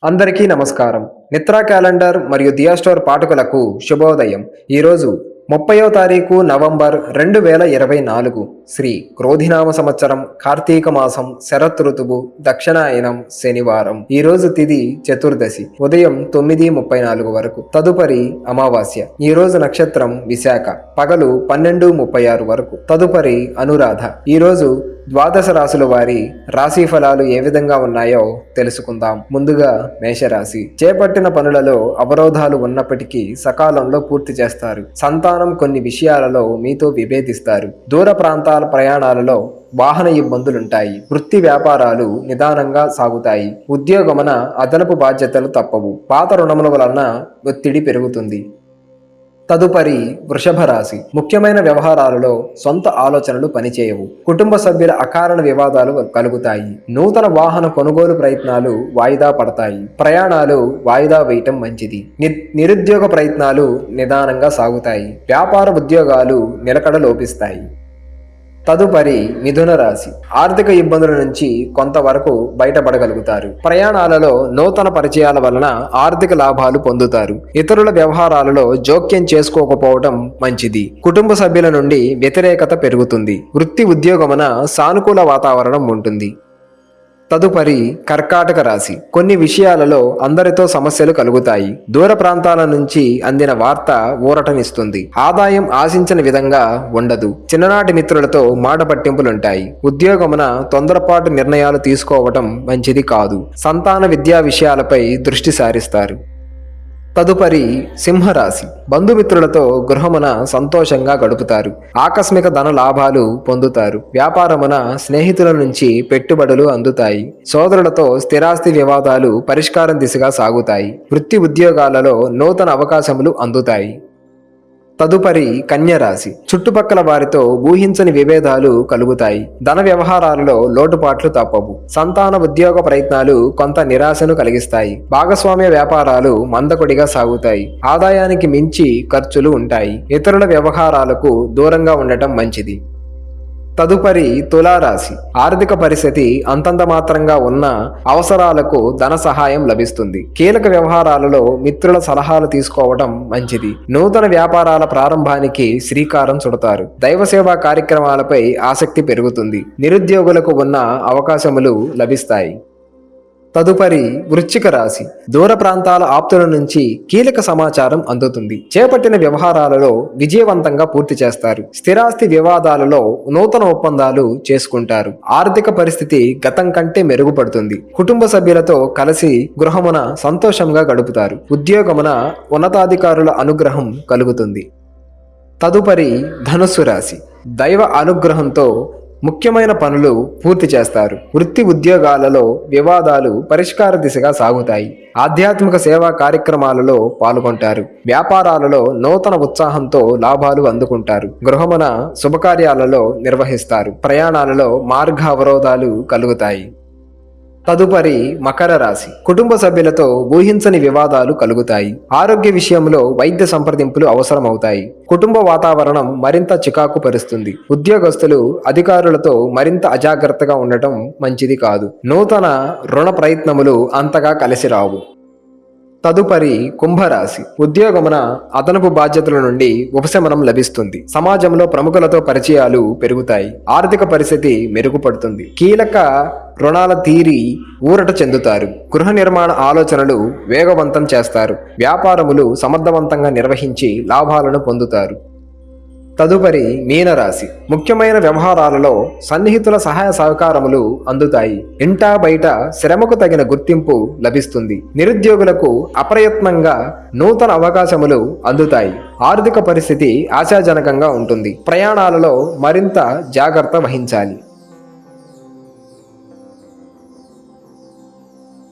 అందరికీ నమస్కారం. మిత్రా క్యాలెండర్ మరియు దియా స్టోర్ పాఠకులకు శుభోదయం. ఈరోజు 30వ తారీఖు నవంబర్ 2024 శ్రీ క్రోధినామ సంవత్సరం కార్తీక మాసం శరత్ ఋతువు దక్షిణాయనం శనివారం. ఈరోజు తిథి చతుర్దశి ఉదయం 9:34 వరకు. తదుపరి అమావాస్య. ఈరోజు నక్షత్రం విశాఖ పగలు 12:36 వరకు. తదుపరి అనురాధ. ఈరోజు ద్వాదశ రాశుల వారి రాశి ఫలాలు ఏ విధంగా ఉన్నాయో తెలుసుకుందాం. ముందుగా మేషరాశి. చేపట్టిన పనులలో అవరోధాలు ఉన్నప్పటికీ సకాలంలో పూర్తి చేస్తారు. సంతానం కొన్ని విషయాలలో మీతో విభేదిస్తారు. దూర ప్రాంతాల ప్రయాణాలలో వాహన ఇబ్బందులుంటాయి. వృత్తి వ్యాపారాలు నిదానంగా సాగుతాయి. ఉద్యోగమున అదనపు బాధ్యతలు తప్పవు. పాత రుణముల వలన ఒత్తిడి పెరుగుతుంది. తదుపరి వృషభ రాశి. ముఖ్యమైన వ్యవహారాలలో సొంత ఆలోచనలు పనిచేయవు. కుటుంబ సభ్యుల అకారణ వివాదాలు కలుగుతాయి. నూతన వాహన కొనుగోలు ప్రయత్నాలు వాయిదా పడతాయి. ప్రయాణాలు వాయిదా వేయటం మంచిది. నిరుద్యోగ ప్రయత్నాలు నిదానంగా సాగుతాయి. వ్యాపార ఉద్యోగాలు నిలకడ లోపిస్తాయి. తదుపరి మిథున రాశి. ఆర్థిక ఇబ్బందుల నుంచి కొంతవరకు బయటపడగలుగుతారు. ప్రయాణాలలో నూతన పరిచయాల వలన ఆర్థిక లాభాలు పొందుతారు. ఇతరుల వ్యవహారాలలో జోక్యం చేసుకోకపోవడం మంచిది. కుటుంబ సభ్యుల నుండి వ్యతిరేకత పెరుగుతుంది. వృత్తి ఉద్యోగమున సానుకూల వాతావరణం ఉంటుంది. తదుపరి కర్కాటక రాశి. కొన్ని విషయాలలో అందరితో సమస్యలు కలుగుతాయి. దూర ప్రాంతాల నుంచి అందిన వార్త ఊరటనిస్తుంది. ఆదాయం ఆశించిన విధంగా ఉండదు. చిన్ననాటి మిత్రులతో మాట పట్టింపులుంటాయి. ఉద్యోగమున తొందరపాటు నిర్ణయాలు తీసుకోవటం మంచిది కాదు. సంతాన విద్యా విషయాలపై దృష్టి సారిస్తారు. తదుపరి సింహరాశి. బంధుమిత్రులతో గృహమున సంతోషంగా గడుపుతారు. ఆకస్మిక ధన లాభాలు పొందుతారు. వ్యాపారమున స్నేహితుల నుంచి పెట్టుబడులు అందుతాయి. సోదరులతో స్థిరాస్తి వివాదాలు పరిష్కారం దిశగా సాగుతాయి. వృత్తి ఉద్యోగాలలో నూతన అవకాశములు అందుతాయి. తదుపరి కన్యరాశి. చుట్టుపక్కల వారితో ఊహించని విభేదాలు కలుగుతాయి. ధన వ్యవహారాలలో లోటుపాట్లు తప్పవు. సంతాన ఉద్యోగ ప్రయత్నాలు కొంత నిరాశను కలిగిస్తాయి. భాగస్వామ్య వ్యాపారాలు మందకొడిగా సాగుతాయి. ఆదాయానికి మించి ఖర్చులు ఉంటాయి. ఇతరుల వ్యవహారాలకు దూరంగా ఉండటం మంచిది. తదుపరి తులారాశి. ఆర్థిక పరిస్థితి అంతంత మాత్రంగా ఉన్న అవసరాలకు ధన సహాయం లభిస్తుంది. కీలక వ్యవహారాలలో మిత్రుల సలహాలు తీసుకోవడం మంచిది. నూతన వ్యాపారాల ప్రారంభానికి శ్రీకారం చుడతారు. దైవ సేవా కార్యక్రమాలపై ఆసక్తి పెరుగుతుంది. నిరుద్యోగులకు ఉన్న అవకాశములు లభిస్తాయి. తదుపరి వృశ్చిక రాశి. దూర ప్రాంతాల ఆప్తుల నుంచి కీలక సమాచారం అందుతుంది. చేపట్టిన వ్యవహారాలలో విజయవంతంగా పూర్తి చేస్తారు. స్థిరాస్తి వివాదాలలో నూతన ఒప్పందాలు చేసుకుంటారు. ఆర్థిక పరిస్థితి గతం కంటే మెరుగుపడుతుంది. కుటుంబ సభ్యులతో కలిసి గృహమున సంతోషంగా గడుపుతారు. ఉద్యోగమున ఉన్నతాధికారుల అనుగ్రహం కలుగుతుంది. తదుపరి ధనుస్సు రాశి. దైవ అనుగ్రహంతో ముఖ్యమైన పనులు పూర్తి చేస్తారు. వృత్తి ఉద్యోగాలలో వివాదాలు పరిష్కార దిశగా సాగుతాయి. ఆధ్యాత్మిక సేవా కార్యక్రమాలలో పాల్గొంటారు. వ్యాపారాలలో నూతన ఉత్సాహంతో లాభాలు అందుకుంటారు. గృహమున శుభకార్యాలలో నిర్వహిస్తారు. ప్రయాణాలలో మార్గ అవరోధాలు కలుగుతాయి. తదుపరి మకర రాశి. కుటుంబ సభ్యులతో ఊహించని వివాదాలు కలుగుతాయి. ఆరోగ్య విషయంలో వైద్య సంప్రదింపులు అవసరమవుతాయి. కుటుంబ వాతావరణం మరింత చికాకు పరుస్తుంది. ఉద్యోగస్తులు అధికారులతో మరింత అజాగ్రత్తగా ఉండటం మంచిది కాదు. నూతన రుణ ప్రయత్నములు అంతగా కలిసి రావు. తదుపరి కుంభరాశి. ఉద్యోగమున అదనపు బాధ్యతల నుండి ఉపశమనం లభిస్తుంది. సమాజంలో ప్రముఖులతో పరిచయాలు పెరుగుతాయి. ఆర్థిక పరిస్థితి మెరుగుపడుతుంది. కీలక రుణాల తీరి ఊరట చెందుతారు. గృహ నిర్మాణ ఆలోచనలు వేగవంతం చేస్తారు. వ్యాపారములు సమర్థవంతంగా నిర్వహించి లాభాలను పొందుతారు. తదుపరి మీనరాశి. ముఖ్యమైన వ్యవహారాలలో సన్నిహితుల సహాయ సహకారములు అందుతాయి. ఇంటా బయట శ్రమకు తగిన గుర్తింపు లభిస్తుంది. నిరుద్యోగులకు అప్రయత్నంగా నూతన అవకాశములు అందుతాయి. ఆర్థిక పరిస్థితి ఆశాజనకంగా ఉంటుంది. ప్రయాణాలలో మరింత జాగ్రత్త వహించాలి.